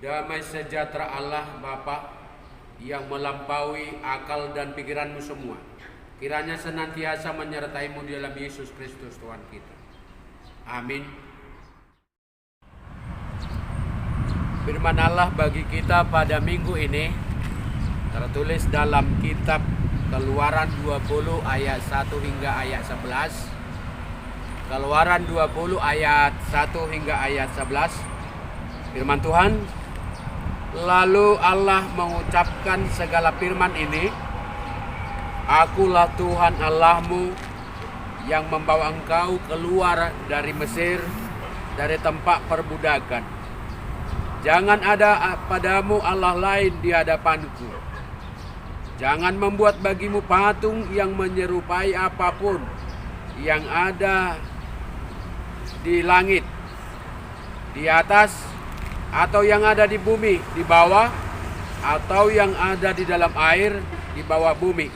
Damai sejahtera Allah Bapa yang melampaui akal dan pikiranmu semua, kiranya senantiasa menyertaimu di dalam Yesus Kristus Tuhan kita. Amin. Firman Allah bagi kita pada minggu ini tertulis dalam kitab Keluaran 20 ayat 1 hingga ayat 11. Keluaran 20 ayat 1 hingga ayat 11. Firman Tuhan, lalu Allah mengucapkan segala firman ini, Akulah Tuhan Allahmu yang membawa engkau keluar dari Mesir, dari tempat perbudakan. Jangan ada padamu Allah lain di hadapanku. Jangan membuat bagimu patung yang menyerupai apapun yang ada di langit, di atas, atau yang ada di bumi, di bawah, atau yang ada di dalam air, di bawah bumi.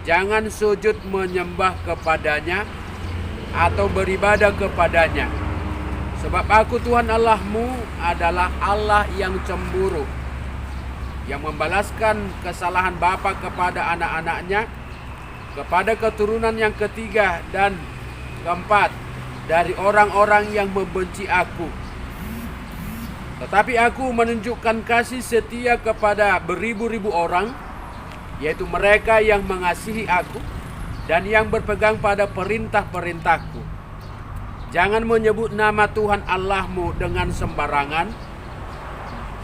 Jangan sujud menyembah kepadanya atau beribadah kepadanya. Sebab aku Tuhan Allahmu adalah Allah yang cemburu, yang membalaskan kesalahan bapa kepada anak-anaknya, kepada keturunan yang ketiga dan keempat dari orang-orang yang membenci aku. Tetapi aku menunjukkan kasih setia kepada beribu-ribu orang, yaitu mereka yang mengasihi aku dan yang berpegang pada perintah-perintahku. Jangan menyebut nama Tuhan Allahmu dengan sembarangan,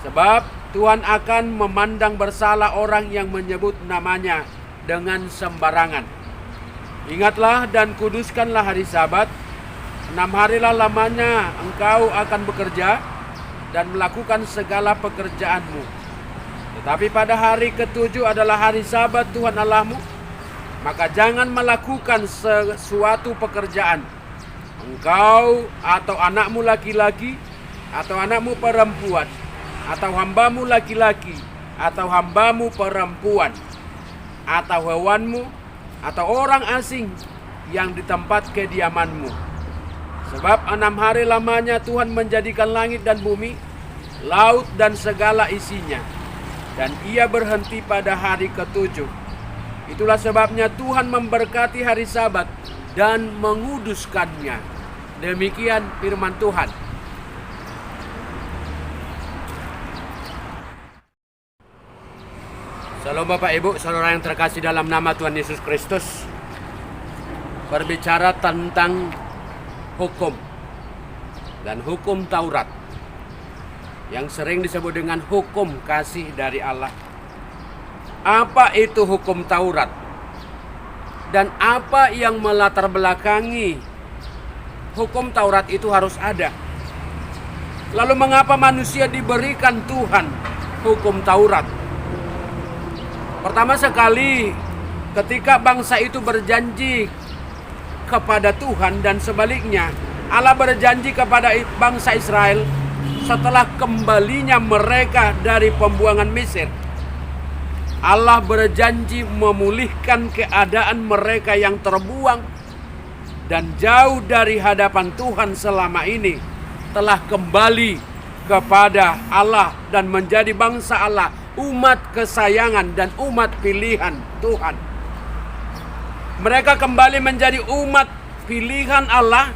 sebab Tuhan akan memandang bersalah orang yang menyebut namanya dengan sembarangan. Ingatlah dan kuduskanlah hari Sabat. 6 harilah lamanya engkau akan bekerja dan melakukan segala pekerjaanmu. Tetapi pada hari ke-7 adalah hari Sabat Tuhan Allahmu. Maka jangan melakukan sesuatu pekerjaan, engkau atau anakmu laki-laki atau anakmu perempuan, atau hambamu laki-laki atau hambamu perempuan, atau hewanmu atau orang asing yang di tempat kediamanmu. Sebab 6 hari lamanya Tuhan menjadikan langit dan bumi, laut dan segala isinya, dan ia berhenti pada hari ke-7. Itulah sebabnya Tuhan memberkati hari Sabat dan menguduskannya. Demikian firman Tuhan. Salam Bapak Ibu, saudara yang terkasih dalam nama Tuhan Yesus Kristus. Berbicara tentang hukum dan hukum Taurat, yang sering disebut dengan hukum kasih dari Allah. Apa itu hukum Taurat? Dan apa yang melatar belakangi hukum Taurat itu harus ada? Lalu mengapa manusia diberikan Tuhan hukum Taurat? Pertama sekali, ketika bangsa itu berjanji kepada Tuhan dan sebaliknya, Allah berjanji kepada bangsa Israel setelah kembalinya mereka dari pembuangan Mesir. Allah berjanji memulihkan keadaan mereka yang terbuang dan jauh dari hadapan Tuhan selama ini, telah kembali kepada Allah dan menjadi bangsa Allah, umat kesayangan dan umat pilihan Tuhan. Mereka kembali menjadi umat pilihan Allah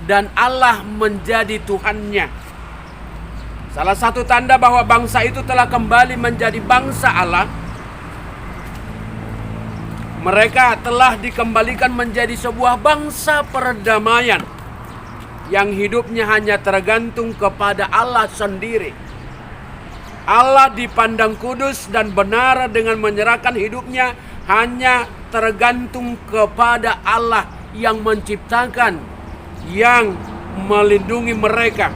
dan Allah menjadi Tuhannya. Salah satu tanda bahwa bangsa itu telah kembali menjadi bangsa Allah, mereka telah dikembalikan menjadi sebuah bangsa perdamaian yang hidupnya hanya tergantung kepada Allah sendiri. Allah dipandang kudus dan benar dengan menyerahkan hidupnya hanya tergantung kepada Allah yang menciptakan, yang melindungi mereka.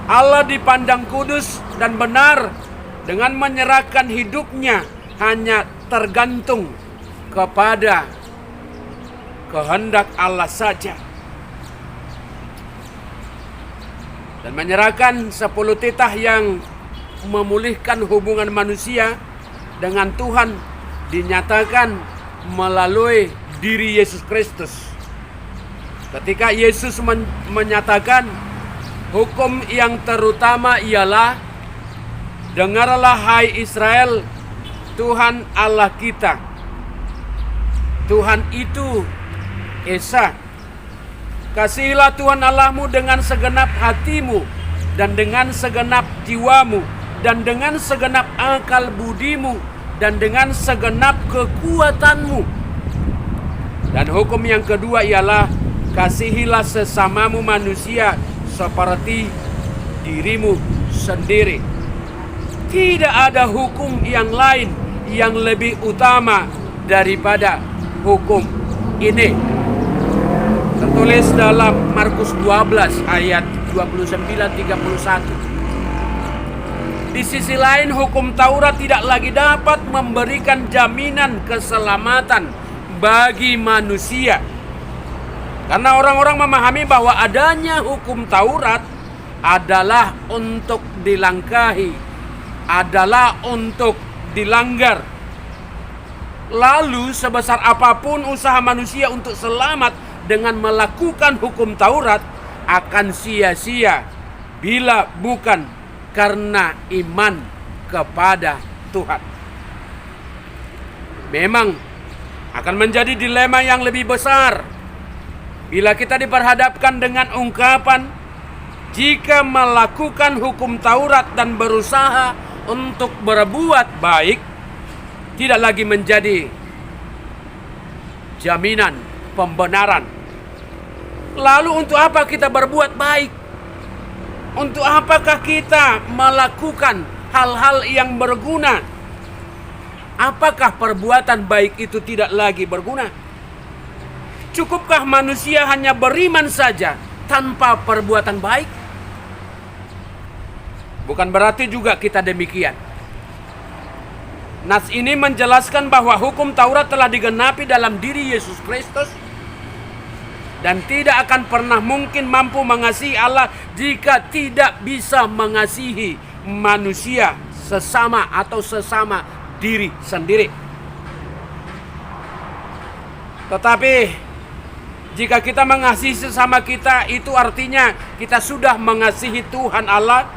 Allah dipandang kudus dan benar dengan menyerahkan hidupnya hanya tergantung kepada kehendak Allah saja. Dan menyerahkan 10 titah yang memulihkan hubungan manusia dengan Tuhan dinyatakan melalui diri Yesus Kristus. Ketika Yesus menyatakan Hukum yang terutama ialah, dengarlah hai Israel, Tuhan Allah kita, Tuhan itu Esa. Kasihilah Tuhan Allahmu dengan segenap hatimu, dan dengan segenap jiwamu, dan dengan segenap akal budimu, dan dengan segenap kekuatanmu. Dan hukum yang kedua ialah, kasihilah sesamamu manusia seperti dirimu sendiri. Tidak ada hukum yang lain yang lebih utama daripada hukum ini. Tertulis dalam Markus 12 ayat 29-31. Di sisi lain, hukum Taurat tidak lagi dapat memberikan jaminan keselamatan bagi manusia. Karena orang-orang memahami bahwa adanya hukum Taurat adalah untuk dilangkahi, adalah untuk dilanggar. Lalu sebesar apapun usaha manusia untuk selamat dengan melakukan hukum Taurat akan sia-sia bila bukan karena iman kepada Tuhan. Memang akan menjadi dilema yang lebih besar bila kita diperhadapkan dengan ungkapan, jika melakukan hukum Taurat dan berusaha untuk berbuat baik tidak lagi menjadi jaminan pembenaran. Lalu untuk apa kita berbuat baik? Untuk apakah kita melakukan hal-hal yang berguna? Apakah perbuatan baik itu tidak lagi berguna? Cukupkah manusia hanya beriman saja tanpa perbuatan baik? Bukan berarti juga kita demikian. Nas ini menjelaskan bahwa hukum Taurat telah digenapi dalam diri Yesus Kristus dan tidak akan pernah mungkin mampu mengasihi Allah jika tidak bisa mengasihi manusia sesama atau sesama diri sendiri. Tetapi jika kita mengasihi sesama kita, itu artinya kita sudah mengasihi Tuhan Allah.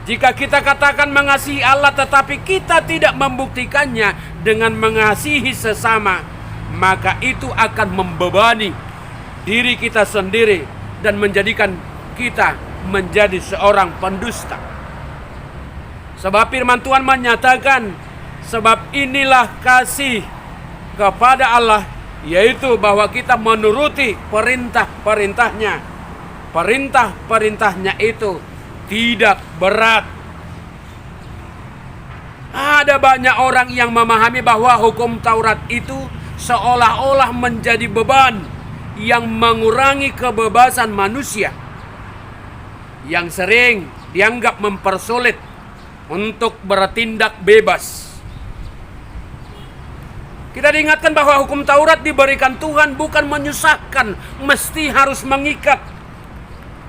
Jika kita katakan mengasihi Allah tetapi kita tidak membuktikannya dengan mengasihi sesama, maka itu akan membebani diri kita sendiri dan menjadikan kita menjadi seorang pendusta. Sebab firman Tuhan menyatakan, sebab inilah kasih kepada Allah, yaitu bahwa kita menuruti perintah-perintahnya. Perintah-perintahnya itu tidak berat. Ada banyak orang yang memahami bahwa hukum Taurat itu seolah-olah menjadi beban yang mengurangi kebebasan manusia, yang sering dianggap mempersulit untuk bertindak bebas. Kita diingatkan bahwa hukum Taurat diberikan Tuhan bukan menyusahkan, mesti harus mengikat,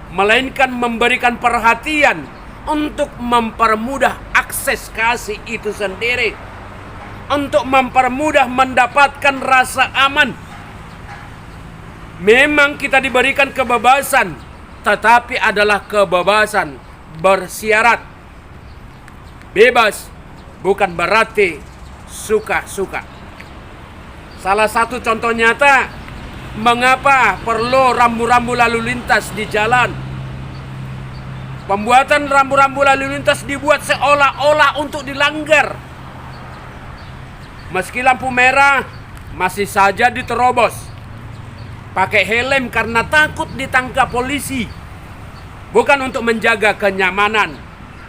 melainkan memberikan perhatian untuk mempermudah akses kasih itu sendiri, untuk mempermudah mendapatkan rasa aman. Memang kita diberikan kebebasan, tetapi adalah kebebasan bersyarat. Bebas bukan berarti suka-suka. Salah satu contoh nyata mengapa perlu rambu-rambu lalu lintas di jalan. Pembuatan rambu-rambu lalu lintas dibuat seolah-olah untuk dilanggar. Meski lampu merah masih saja diterobos. Pakai helm karena takut ditangkap polisi, bukan untuk menjaga kenyamanan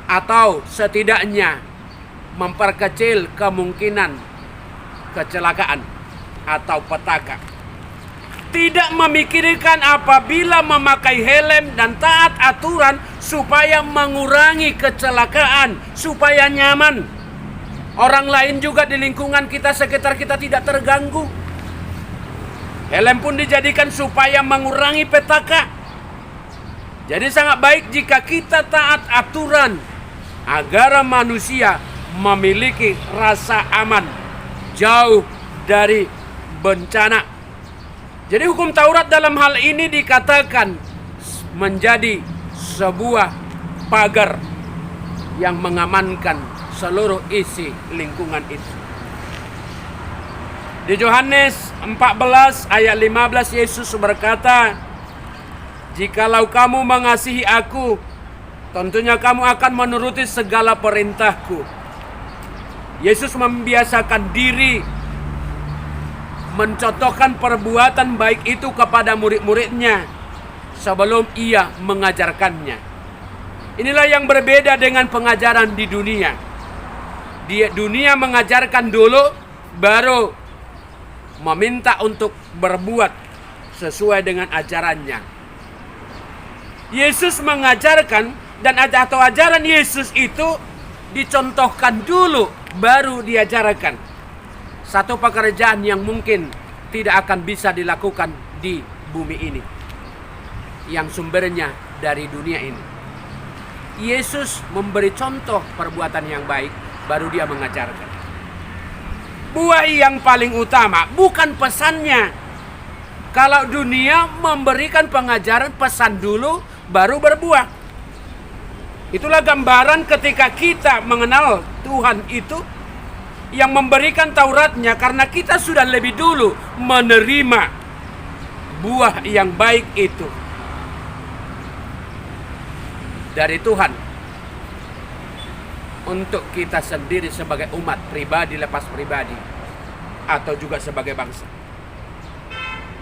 atau setidaknya memperkecil kemungkinan kecelakaan atau petaka. Tidak memikirkan apabila memakai helm dan taat aturan supaya mengurangi kecelakaan, supaya nyaman. Orang lain juga di lingkungan kita, sekitar kita tidak terganggu. Helm pun dijadikan supaya mengurangi petaka. Jadi sangat baik jika kita taat aturan agar manusia memiliki rasa aman, jauh dari bencana. Jadi hukum Taurat dalam hal ini dikatakan menjadi sebuah pagar yang mengamankan seluruh isi lingkungan itu. Di Yohanes 14 ayat 15 Yesus berkata, "Jikalau kamu mengasihi aku, tentunya kamu akan menuruti segala perintahku." Yesus membiasakan diri mencontohkan perbuatan baik itu kepada murid-muridnya sebelum ia mengajarkannya. Inilah yang berbeda dengan pengajaran di dunia. Di dunia mengajarkan dulu, baru meminta untuk berbuat sesuai dengan ajarannya. Yesus mengajarkan, dan atau ajaran Yesus itu dicontohkan dulu, baru diajarkan. Satu pekerjaan yang mungkin tidak akan bisa dilakukan di bumi ini, yang sumbernya dari dunia ini. Yesus memberi contoh perbuatan yang baik, baru dia mengajarkan. Buah yang paling utama bukan pesannya. Kalau dunia memberikan pengajaran, pesan dulu baru berbuah. Itulah gambaran ketika kita mengenal Tuhan itu, yang memberikan Tauratnya, karena kita sudah lebih dulu menerima buah yang baik itu dari Tuhan untuk kita sendiri sebagai umat pribadi lepas pribadi, atau juga sebagai bangsa.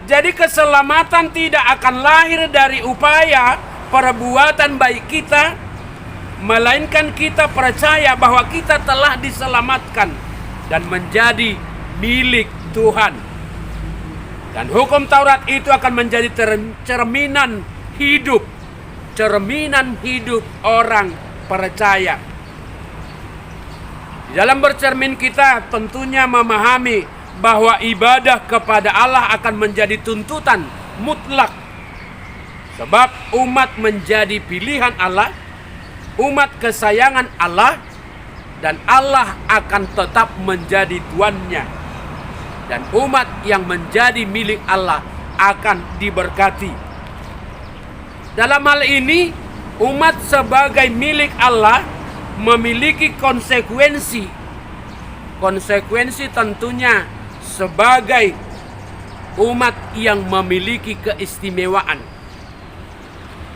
Jadi keselamatan tidak akan lahir dari upaya perbuatan baik kita, melainkan kita percaya bahwa kita telah diselamatkan dan menjadi milik Tuhan. Dan hukum Taurat itu akan menjadi cerminan hidup orang percaya. Di dalam bercermin kita tentunya memahami bahwa ibadah kepada Allah akan menjadi tuntutan mutlak. Sebab umat menjadi pilihan Allah, umat kesayangan Allah, dan Allah akan tetap menjadi tuannya. Dan umat yang menjadi milik Allah akan diberkati. Dalam hal ini, umat sebagai milik Allah memiliki konsekuensi. Konsekuensi tentunya sebagai umat yang memiliki keistimewaan,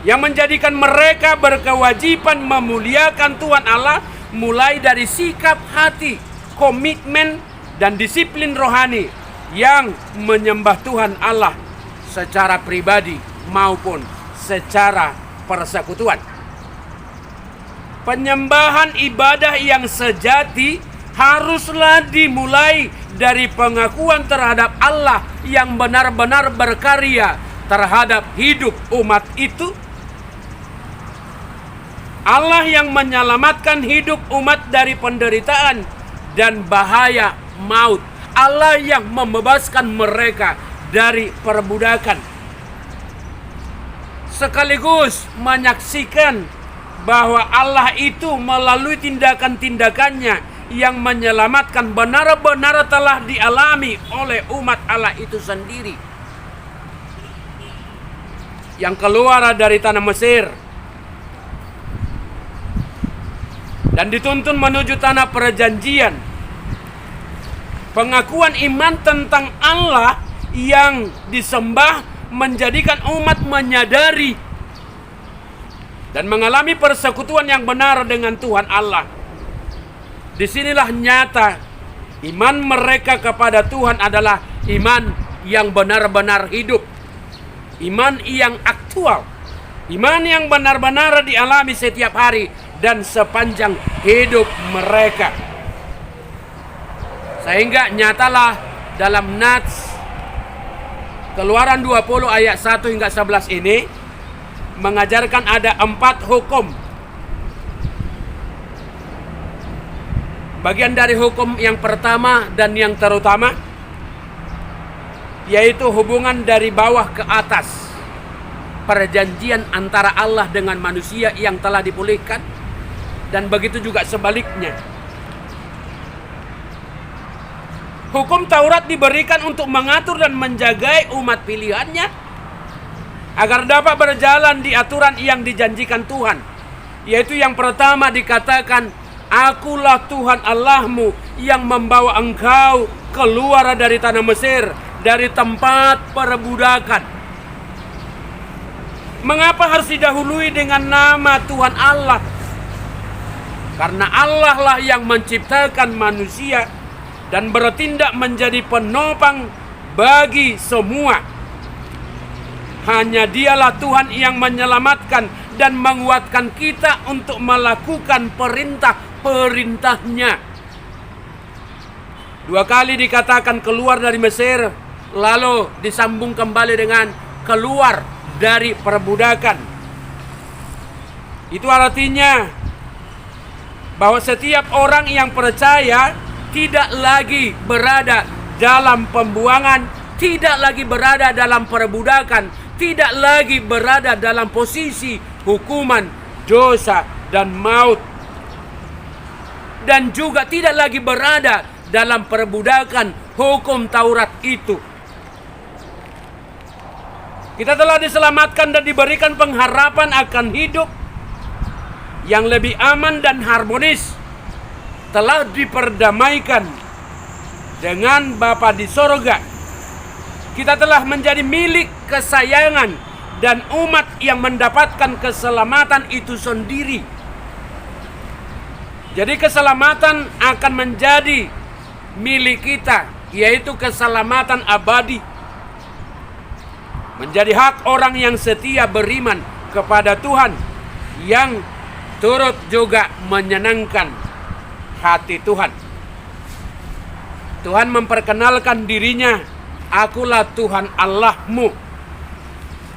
yang menjadikan mereka berkewajiban memuliakan Tuhan Allah, mulai dari sikap hati, komitmen, dan disiplin rohani yang menyembah Tuhan Allah secara pribadi maupun secara persekutuan. Penyembahan ibadah yang sejati haruslah dimulai dari pengakuan terhadap Allah yang benar-benar berkarya terhadap hidup umat itu. Allah yang menyelamatkan hidup umat dari penderitaan dan bahaya maut. Allah yang membebaskan mereka dari perbudakan. Sekaligus menyaksikan bahwa Allah itu melalui tindakan-tindakannya yang menyelamatkan benar-benar telah dialami oleh umat Allah itu sendiri, yang keluar dari tanah Mesir dan dituntun menuju tanah perjanjian. Pengakuan iman tentang Allah yang disembah menjadikan umat menyadari dan mengalami persekutuan yang benar dengan Tuhan Allah. Disinilah nyata iman mereka kepada Tuhan adalah iman yang benar-benar hidup, iman yang aktual, iman yang benar-benar dialami setiap hari dan sepanjang hidup mereka. Sehingga nyatalah dalam Nats Keluaran 20 ayat 1 hingga 11 ini mengajarkan ada 4 hukum. Bagian dari hukum yang pertama dan yang terutama, yaitu hubungan dari bawah ke atas, perjanjian antara Allah dengan manusia yang telah dipulihkan, dan begitu juga sebaliknya. Hukum Taurat diberikan untuk mengatur dan menjagai umat pilihannya agar dapat berjalan di aturan yang dijanjikan Tuhan. Yaitu yang pertama dikatakan, Akulah Tuhan Allahmu yang membawa engkau keluar dari tanah Mesir, dari tempat perbudakan. Mengapa harus didahului dengan nama Tuhan Allah? Karena Allah lah yang menciptakan manusia dan bertindak menjadi penopang bagi semua. Hanya Dialah Tuhan yang menyelamatkan dan menguatkan kita untuk melakukan perintah-perintahnya. 2 kali dikatakan keluar dari Mesir, lalu disambung kembali dengan keluar dari perbudakan. Itu artinya bahwa setiap orang yang percaya tidak lagi berada dalam pembuangan, tidak lagi berada dalam perbudakan, tidak lagi berada dalam posisi hukuman, dosa, dan maut. Dan juga tidak lagi berada dalam perbudakan hukum Taurat itu. Kita telah diselamatkan dan diberikan pengharapan akan hidup yang lebih aman dan harmonis. Telah diperdamaikan dengan Bapa di sorga. Kita telah menjadi milik kesayangan dan umat yang mendapatkan keselamatan itu sendiri. Jadi keselamatan akan menjadi milik kita, yaitu keselamatan abadi. Menjadi hak orang yang setia beriman kepada Tuhan, yang turut juga menyenangkan hati Tuhan. Tuhan memperkenalkan dirinya, Akulah Tuhan Allahmu,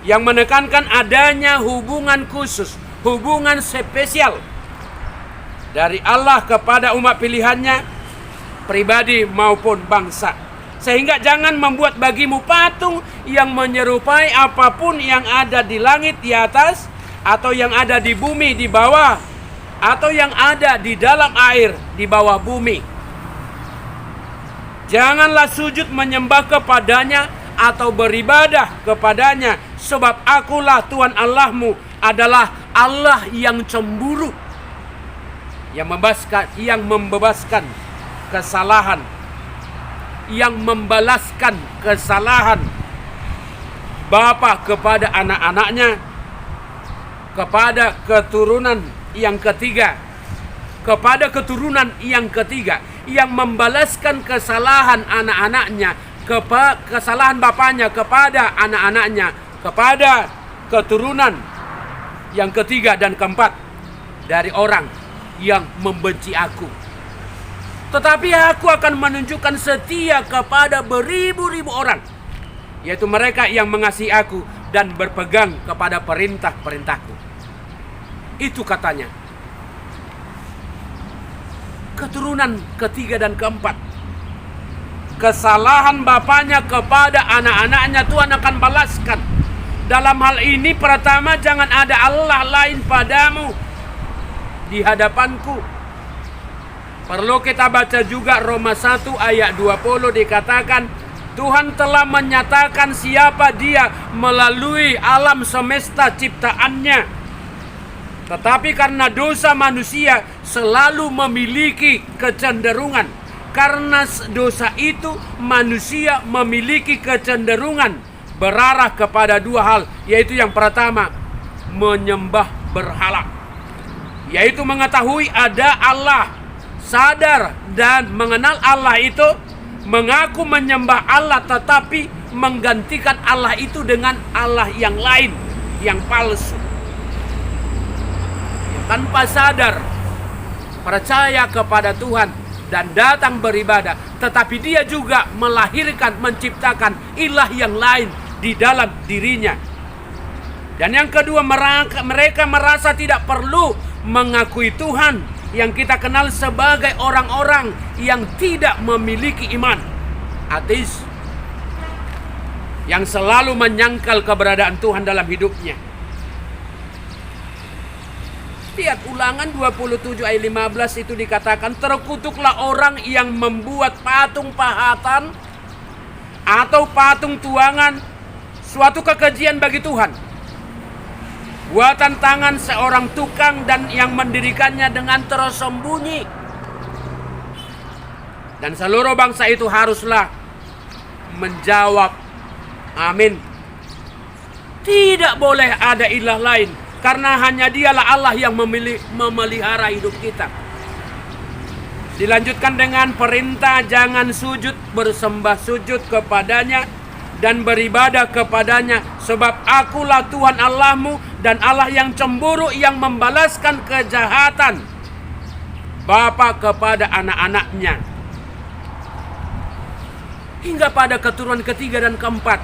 yang menekankan adanya hubungan khusus, hubungan spesial dari Allah kepada umat pilihannya, pribadi maupun bangsa. Sehingga jangan membuat bagimu patung yang menyerupai apapun yang ada di langit di atas, atau yang ada di bumi di bawah, atau yang ada di dalam air di bawah bumi. Janganlah sujud menyembah kepadanya atau beribadah kepadanya, sebab Akulah Tuhan Allahmu adalah Allah yang cemburu, yang membebaskan kesalahan, yang membalaskan kesalahan bapa kepada anak-anaknya, kepada keturunan yang ketiga, yang membalaskan kesalahan anak-anaknya, kesalahan bapaknya kepada anak-anaknya, kepada keturunan yang ketiga dan keempat dari orang yang membenci Aku. Tetapi Aku akan menunjukkan setia kepada beribu-ribu orang, yaitu mereka yang mengasihi Aku dan berpegang kepada perintah-perintahku. Itu katanya. Keturunan ketiga dan keempat, kesalahan bapaknya kepada anak-anaknya Tuhan akan balaskan. Dalam hal ini pertama, jangan ada Allah lain padamu di hadapanku. Perlu kita baca juga Roma 1 ayat 20, dikatakan Tuhan telah menyatakan siapa Dia melalui alam semesta ciptaannya. Tetapi karena dosa manusia selalu memiliki kecenderungan. Karena dosa itu manusia memiliki kecenderungan berarah kepada dua hal. Yaitu yang pertama, menyembah berhala. Yaitu mengetahui ada Allah, sadar dan mengenal Allah itu, mengaku menyembah Allah tetapi menggantikan Allah itu dengan Allah yang lain, yang palsu. Tanpa sadar percaya kepada Tuhan dan datang beribadah, tetapi dia juga melahirkan, menciptakan ilah yang lain di dalam dirinya. Dan yang kedua, mereka merasa tidak perlu mengakui Tuhan yang kita kenal sebagai orang-orang yang tidak memiliki iman, ateis, yang selalu menyangkal keberadaan Tuhan dalam hidupnya. Lihat Ulangan 27 ayat 15 itu dikatakan, terkutuklah orang yang membuat patung pahatan atau patung tuangan, suatu kekejian bagi Tuhan. buatan tangan seorang tukang dan yang mendirikannya dengan tersembunyi. Dan seluruh bangsa itu haruslah menjawab amin. Tidak boleh ada ilah lain, karena hanya dialah Allah yang memelihara hidup kita. Dilanjutkan dengan perintah jangan sujud, bersembah sujud kepadanya dan beribadah kepadanya, sebab akulah Tuhan Allahmu dan Allah yang cemburu, yang membalaskan kejahatan bapa kepada anak-anaknya hingga pada keturunan ketiga dan keempat.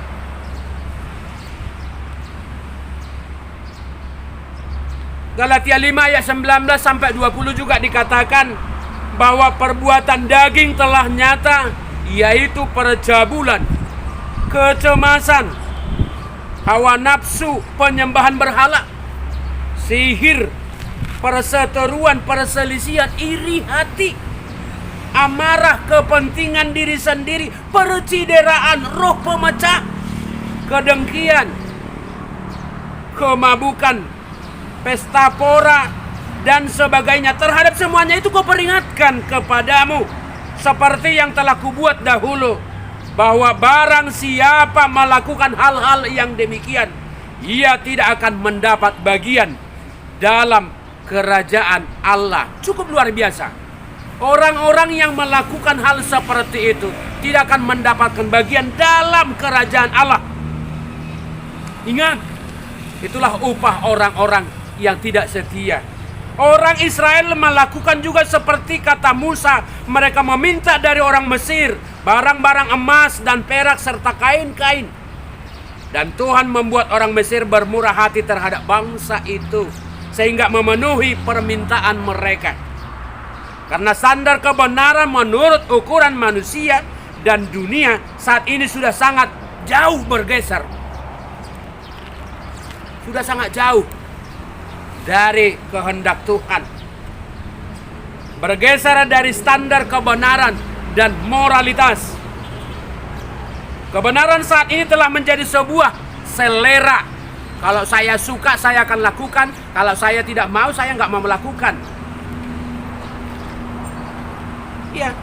Galatia 5 ayat 19 sampai 20 juga dikatakan bahwa perbuatan daging telah nyata, yaitu percabulan, kecemasan, hawa nafsu, penyembahan berhala, sihir, perseteruan, perselisihan, iri hati, amarah, kepentingan diri sendiri, percideraan, roh pemecah, kedengkian, kemabukan, pesta pora, dan sebagainya. Terhadap semuanya itu kau peringatkan kepadamu, seperti yang telah kubuat dahulu, bahwa barang siapa melakukan hal-hal yang demikian, ia tidak akan mendapat bagian dalam kerajaan Allah. Cukup luar biasa. Orang-orang yang melakukan hal seperti itu tidak akan mendapatkan bagian dalam kerajaan Allah. Ingat, itulah upah orang-orang yang tidak setia. Orang Israel melakukan juga seperti kata Musa. Mereka meminta dari orang Mesir barang-barang emas dan perak serta kain-kain. Dan Tuhan membuat orang Mesir bermurah hati terhadap bangsa itu, sehingga memenuhi permintaan mereka. Karena standar kebenaran menurut ukuran manusia dan dunia saat ini sudah sangat jauh bergeser. Sudah sangat jauh dari kehendak Tuhan. Bergeser dari standar kebenaran dan moralitas. Kebenaran saat ini telah menjadi sebuah selera. Kalau saya suka, saya akan lakukan. Kalau saya tidak mau, saya nggak mau melakukan. Ya.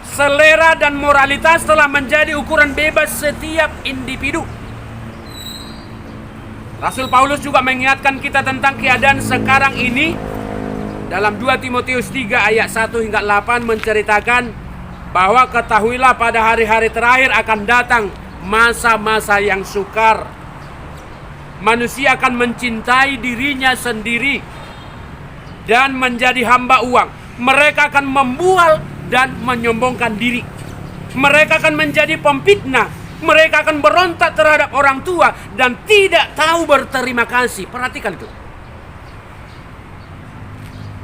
Selera dan moralitas telah menjadi ukuran bebas setiap individu. Rasul Paulus juga mengingatkan kita tentang keadaan sekarang ini. Dalam 2 Timotius 3 ayat 1 hingga 8 menceritakan bahwa ketahuilah pada hari-hari terakhir akan datang masa-masa yang sukar. Manusia akan mencintai dirinya sendiri dan menjadi hamba uang. Mereka akan membual dan menyombongkan diri. Mereka akan menjadi pemfitnah. Mereka akan berontak terhadap orang tua dan tidak tahu berterima kasih. Perhatikan itu.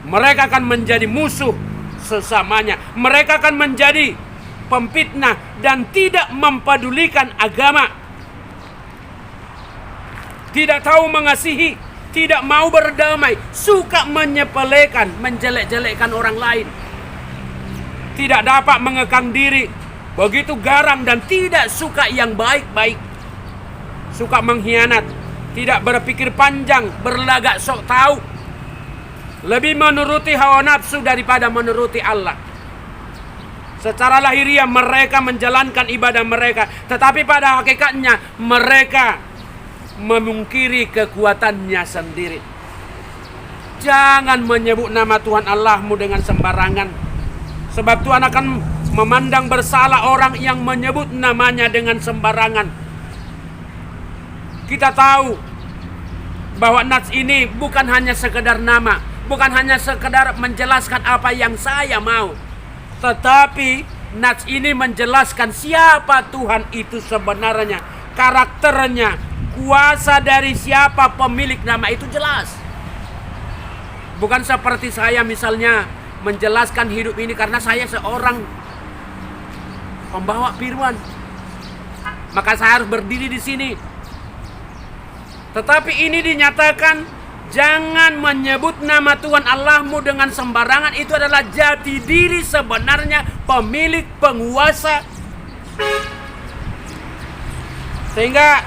Mereka akan menjadi musuh sesamanya. Mereka akan menjadi pemfitnah dan tidak mempedulikan agama. Tidak tahu mengasihi, tidak mau berdamai, suka menyepelekan, menjelek-jelekkan orang lain. Tidak dapat mengekang diri, begitu garang dan tidak suka yang baik-baik. Suka mengkhianat, tidak berpikir panjang, berlagak sok tahu. Lebih menuruti hawa nafsu daripada menuruti Allah. Secara lahiriah mereka menjalankan ibadah mereka, tetapi pada hakikatnya mereka memungkiri kekuatannya sendiri. Jangan menyebut nama Tuhan Allahmu dengan sembarangan, sebab Tuhan akan memandang bersalah orang yang menyebut namanya dengan sembarangan. Kita tahu bahwa nats ini bukan hanya sekedar nama, bukan hanya sekedar menjelaskan apa yang saya mau, tetapi nats ini menjelaskan siapa Tuhan itu sebenarnya, karakternya, kuasa dari siapa pemilik nama itu jelas. Bukan seperti saya misalnya menjelaskan hidup ini karena saya seorang pembawa firman, maka saya harus berdiri di sini. Tetapi ini dinyatakan jangan menyebut nama Tuhan Allahmu dengan sembarangan. Itu adalah jati diri sebenarnya pemilik, penguasa. Sehingga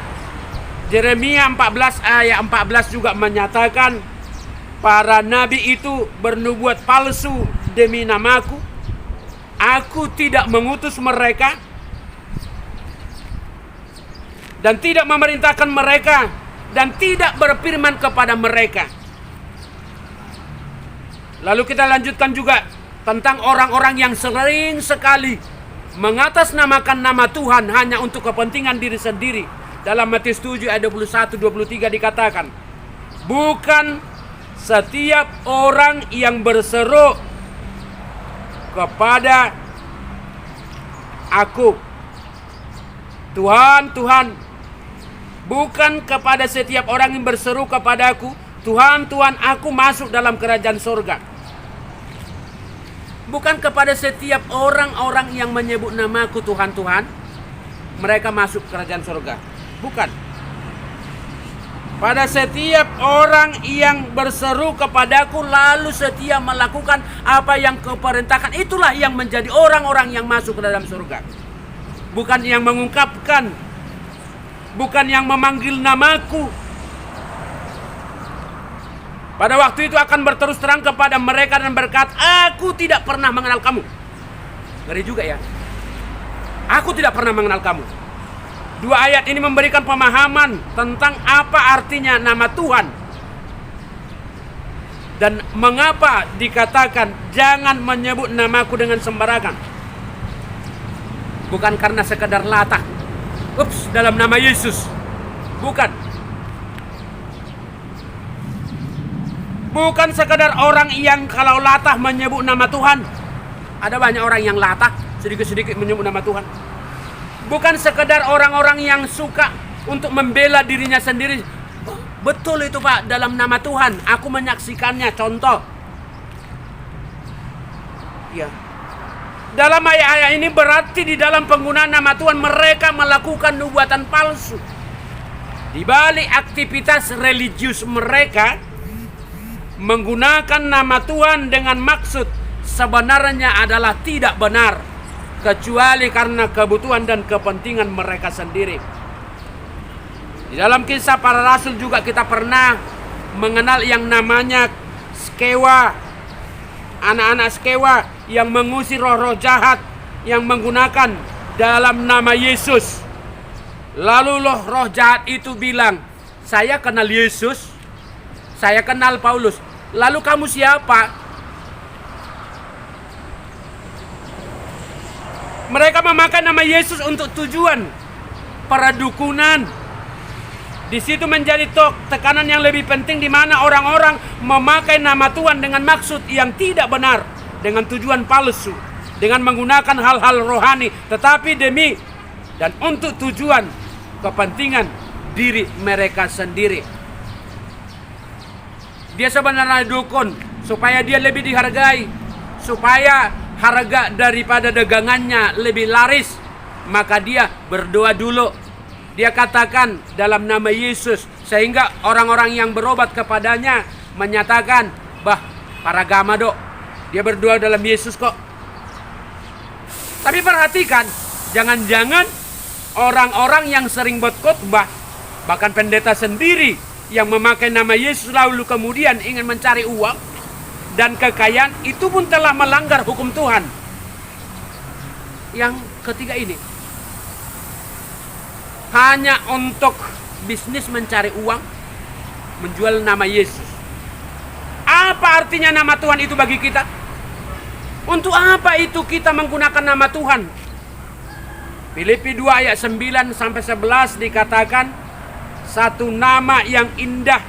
Yeremia 14 ayat 14 juga menyatakan para nabi itu bernubuat palsu demi namaku. Aku tidak mengutus mereka dan tidak memerintahkan mereka dan tidak berfirman kepada mereka. Lalu kita lanjutkan juga tentang orang-orang yang sering sekali mengatasnamakan nama Tuhan hanya untuk kepentingan diri sendiri. Dalam Matius 7 ayat 21-23 dikatakan, bukan setiap orang yang berseru kepada aku, Tuhan, Tuhan, bukan kepada setiap orang yang berseru kepadaku, Tuhan, Tuhan, aku masuk dalam kerajaan surga. Bukan kepada setiap orang-orang yang menyebut namaku Tuhan, Tuhan, mereka masuk kerajaan surga. Bukan. Pada setiap orang yang berseru kepadaku lalu setia melakukan apa yang kuperintahkan, itulah yang menjadi orang-orang yang masuk ke dalam surga. Bukan yang mengungkapkan, bukan yang memanggil namaku. Pada waktu itu akan berterus terang kepada mereka dan berkata, aku tidak pernah mengenal kamu. Ngeri juga ya. Aku tidak pernah mengenal kamu. Dua ayat ini memberikan pemahaman tentang apa artinya nama Tuhan. Dan mengapa dikatakan jangan menyebut namaku dengan sembarangan. Bukan karena sekedar latah. Dalam nama Yesus. Bukan. Bukan sekedar orang yang kalau latah menyebut nama Tuhan. Ada banyak orang yang latah sedikit-sedikit menyebut nama Tuhan. Bukan sekedar orang-orang yang suka untuk membela dirinya sendiri. Oh, betul itu Pak, dalam nama Tuhan. Aku menyaksikannya, contoh. Ya. Dalam ayat-ayat ini berarti di dalam penggunaan nama Tuhan mereka melakukan nubuatan palsu. Di balik aktivitas religius mereka menggunakan nama Tuhan dengan maksud sebenarnya adalah tidak benar. Kecuali karena kebutuhan dan kepentingan mereka sendiri. Di dalam kisah para rasul juga kita pernah mengenal yang namanya Skewa. Anak-anak Skewa yang mengusir roh-roh jahat yang menggunakan dalam nama Yesus. Lalu roh jahat itu bilang, saya kenal Yesus, saya kenal Paulus. Lalu kamu siapa? Mereka memakai nama Yesus untuk tujuan perdukunan. Di situ menjadi tekanan yang lebih penting, di mana orang-orang memakai nama Tuhan dengan maksud yang tidak benar, dengan tujuan palsu, dengan menggunakan hal-hal rohani, tetapi demi dan untuk tujuan kepentingan diri mereka sendiri. Dia sebenarnya dukun supaya dia lebih dihargai, supaya harga daripada dagangannya lebih laris, maka dia berdoa dulu. Dia katakan dalam nama Yesus, sehingga orang-orang yang berobat kepadanya menyatakan, bah, para gama dok, dia berdoa dalam Yesus kok. Tapi perhatikan, jangan-jangan orang-orang yang sering berkhotbah, bahkan pendeta sendiri yang memakai nama Yesus lalu kemudian ingin mencari uang dan kekayaan, itu pun telah melanggar hukum Tuhan. Yang ketiga ini, hanya untuk bisnis mencari uang, menjual nama Yesus. Apa artinya nama Tuhan itu bagi kita? Untuk apa itu kita menggunakan nama Tuhan? Filipi 2 ayat 9-11 dikatakan, satu nama yang indah,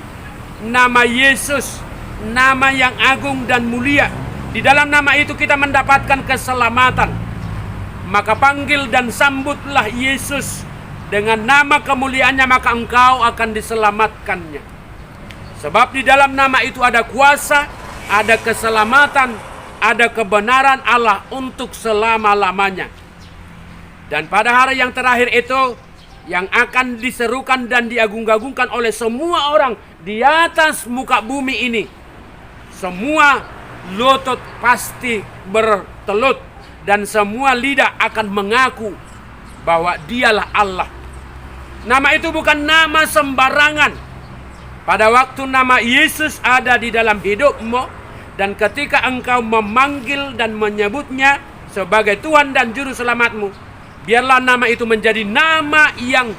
nama Yesus, nama yang agung dan mulia. Di dalam nama itu kita mendapatkan keselamatan. Maka panggil dan sambutlah Yesus dengan nama kemuliaannya, maka engkau akan diselamatkannya. Sebab di dalam nama itu ada kuasa, ada keselamatan, ada kebenaran Allah untuk selama-lamanya. Dan pada hari yang terakhir itu, yang akan diserukan dan diagung-agungkan oleh semua orang di atas muka bumi ini, semua lutut pasti bertelut dan semua lidah akan mengaku bahwa dialah Allah. Nama itu bukan nama sembarangan. Pada waktu nama Yesus ada di dalam hidupmu, dan ketika engkau memanggil dan menyebutnya sebagai Tuhan dan Juru Selamatmu, biarlah nama itu menjadi nama yang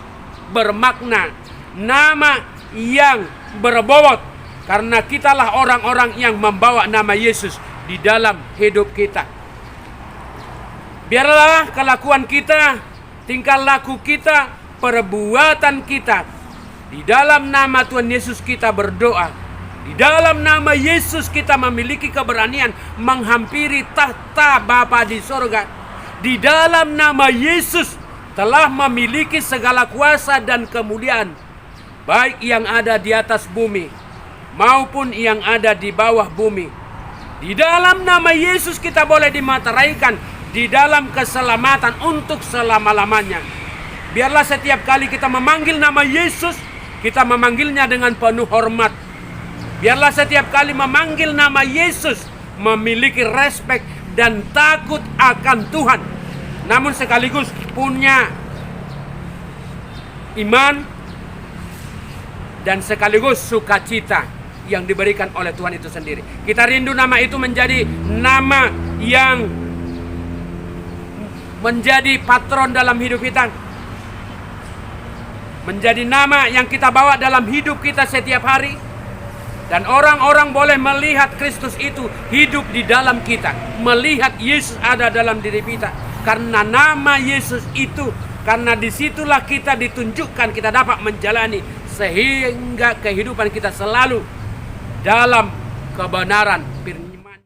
bermakna, nama yang berbobot, karena kitalah orang-orang yang membawa nama Yesus di dalam hidup kita. Biarlah kelakuan kita, tingkah laku kita, perbuatan kita, di dalam nama Tuhan Yesus kita berdoa. Di dalam nama Yesus kita memiliki keberanian menghampiri tahta Bapa di sorga. Di dalam nama Yesus telah memiliki segala kuasa dan kemuliaan, baik yang ada di atas bumi maupun yang ada di bawah bumi. Di dalam nama Yesus kita boleh dimateraikan di dalam keselamatan untuk selama-lamanya. Biarlah setiap kali kita memanggil nama Yesus, kita memanggilnya dengan penuh hormat. Biarlah setiap kali memanggil nama Yesus memiliki respek dan takut akan Tuhan, namun sekaligus punya iman dan sekaligus sukacita yang diberikan oleh Tuhan itu sendiri. Kita rindu nama itu menjadi nama yang menjadi patron dalam hidup kita, menjadi nama yang kita bawa dalam hidup kita setiap hari. Dan orang-orang boleh melihat Kristus itu hidup di dalam kita, melihat Yesus ada dalam diri kita. Karena nama Yesus itu, karena disitulah kita ditunjukkan, kita dapat menjalani, sehingga kehidupan kita selalu dalam kebenaran firman.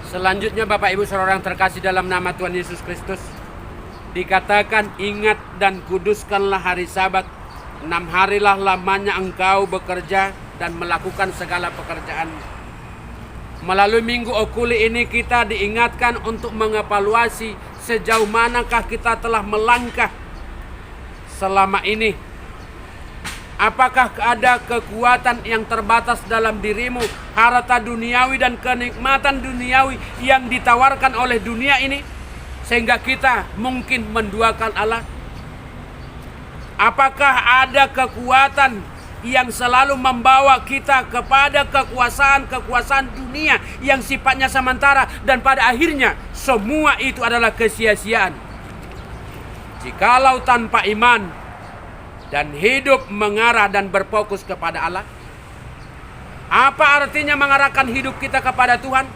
Selanjutnya Bapak Ibu saudara yang terkasih dalam nama Tuhan Yesus Kristus, dikatakan, ingat dan kuduskanlah hari Sabat. 6 harilah lamanya engkau bekerja dan melakukan segala pekerjaan. Melalui minggu okuli ini kita diingatkan untuk mengevaluasi sejauh manakah kita telah melangkah selama ini. Apakah ada kekuatan yang terbatas dalam dirimu, harta duniawi dan kenikmatan duniawi yang ditawarkan oleh dunia ini, sehingga kita mungkin menduakan Allah? Apakah ada kekuatan yang selalu membawa kita kepada kekuasaan dunia yang sifatnya sementara, dan pada akhirnya semua itu adalah kesia-siaan? Jikalau tanpa iman dan hidup mengarah dan berfokus kepada Allah, apa artinya mengarahkan hidup kita kepada Tuhan?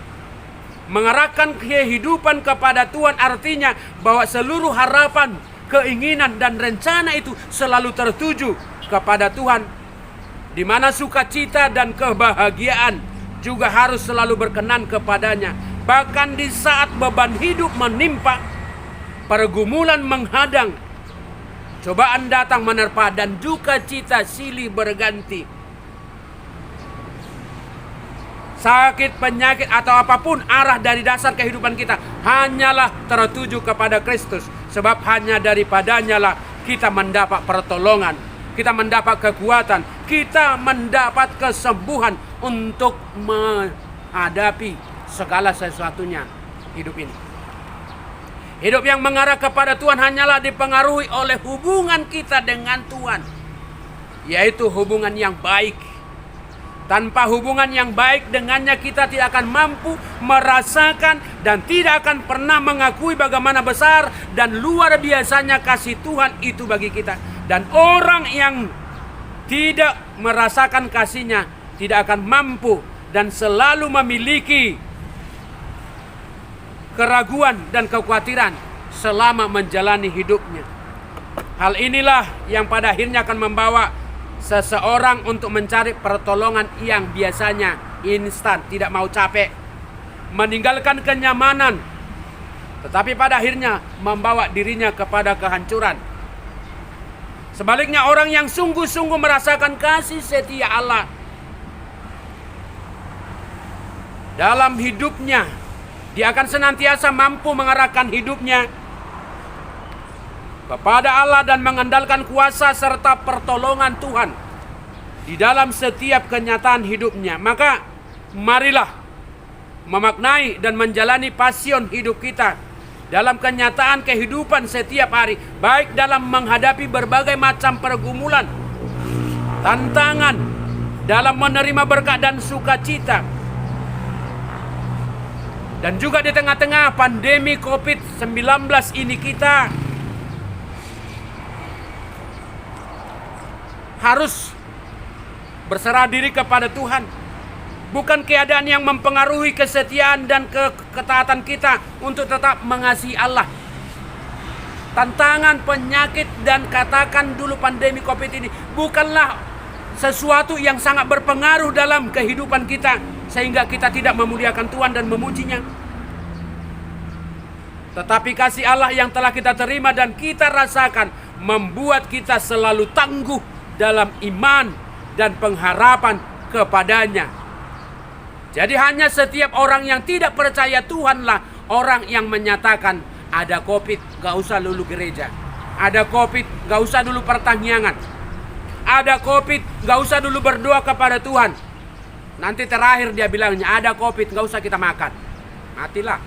Mengarahkan kehidupan kepada Tuhan artinya bahwa seluruh harapan, keinginan dan rencana itu selalu tertuju kepada Tuhan, di mana sukacita dan kebahagiaan juga harus selalu berkenan kepadanya. Bahkan di saat beban hidup menimpa, pergumulan menghadang, cobaan datang menerpa, dan duka cita silih berganti, sakit, penyakit, atau apapun arah dari dasar kehidupan kita, hanyalah tertuju kepada Kristus. Sebab hanya daripadanya lah kita mendapat pertolongan, kita mendapat kekuatan, kita mendapat kesembuhan untuk menghadapi segala sesuatunya hidup ini. Hidup yang mengarah kepada Tuhan hanyalah dipengaruhi oleh hubungan kita dengan Tuhan, yaitu hubungan yang baik. Tanpa hubungan yang baik dengannya, kita tidak akan mampu merasakan dan tidak akan pernah mengakui bagaimana besar dan luar biasanya kasih Tuhan itu bagi kita. Dan orang yang tidak merasakan kasihnya tidak akan mampu dan selalu memiliki keraguan dan kekhawatiran selama menjalani hidupnya. Hal inilah yang pada akhirnya akan membawa seseorang untuk mencari pertolongan yang biasanya instan, tidak mau capek, meninggalkan kenyamanan, tetapi pada akhirnya membawa dirinya kepada kehancuran. Sebaliknya, orang yang sungguh-sungguh merasakan kasih setia Allah dalam hidupnya, dia akan senantiasa mampu mengarahkan hidupnya kepada Allah dan mengandalkan kuasa serta pertolongan Tuhan di dalam setiap kenyataan hidupnya. Maka marilah memaknai dan menjalani pasion hidup kita dalam kenyataan kehidupan setiap hari, baik dalam menghadapi berbagai macam pergumulan, tantangan, dalam menerima berkat dan sukacita, dan juga di tengah-tengah pandemi COVID-19 ini kita harus berserah diri kepada Tuhan. Bukan keadaan yang mempengaruhi kesetiaan dan ketaatan kita untuk tetap mengasihi Allah. Tantangan, penyakit, dan katakan dulu pandemi COVID ini bukanlah sesuatu yang sangat berpengaruh dalam kehidupan kita sehingga kita tidak memuliakan Tuhan dan memujinya. Tetapi kasih Allah yang telah kita terima dan kita rasakan membuat kita selalu tangguh dalam iman dan pengharapan kepadanya. Jadi hanya setiap orang yang tidak percaya Tuhanlah orang yang menyatakan ada COVID, gak usah dulu gereja. Ada COVID, gak usah dulu pertanyaan. Ada COVID, gak usah dulu berdoa kepada Tuhan. Nanti terakhir dia bilangnya ada COVID, gak usah kita makan. Matilah.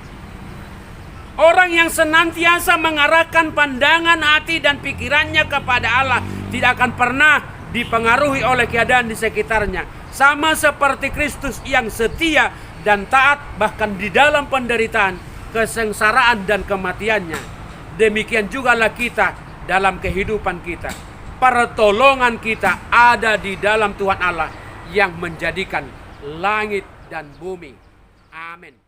Orang yang senantiasa mengarahkan pandangan hati dan pikirannya kepada Allah tidak akan pernah dipengaruhi oleh keadaan di sekitarnya. Sama seperti Kristus yang setia dan taat bahkan di dalam penderitaan, kesengsaraan dan kematiannya. Demikian jugalah kita dalam kehidupan kita. Pertolongan kita ada di dalam Tuhan Allah yang menjadikan langit dan bumi. Amin.